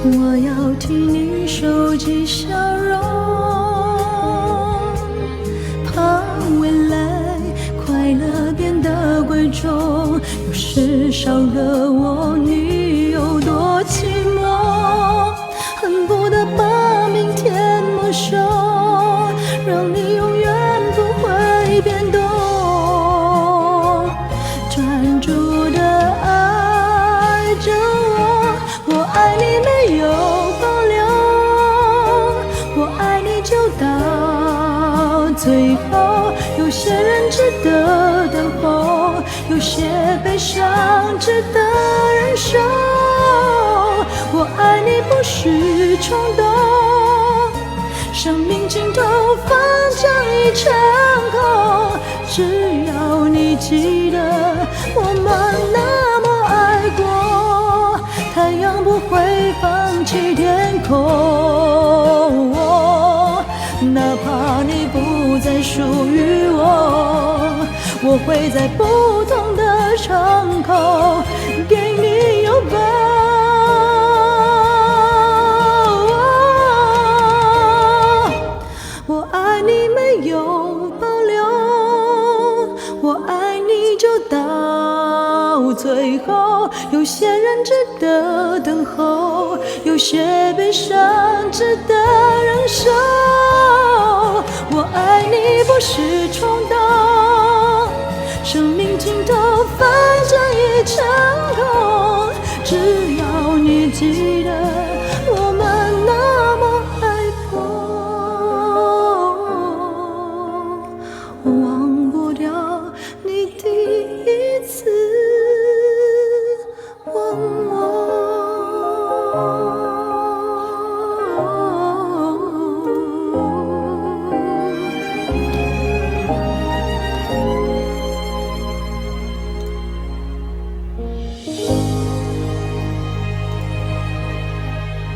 我要替你收集笑容，怕未来快乐变得贵重，有时少了我，你有多寂寞？恨不得把明天没收，让你永远不会变动，专注地爱着我。我爱你没有保留，我爱你就到最后。有些人值得等候，有些悲伤值得忍受。我爱你不是冲动，生命尽头翻江一场空。只要你记得我们那么爱过，太阳不会放弃天空。哪怕你不再属于我，我会在不同的窗口给你拥抱。我爱你没有保留，我爱你就到最后。有些人值得等候，有些悲伤值得忍受。我爱你不是冲动，生命尽头翻江一场空。只要你记得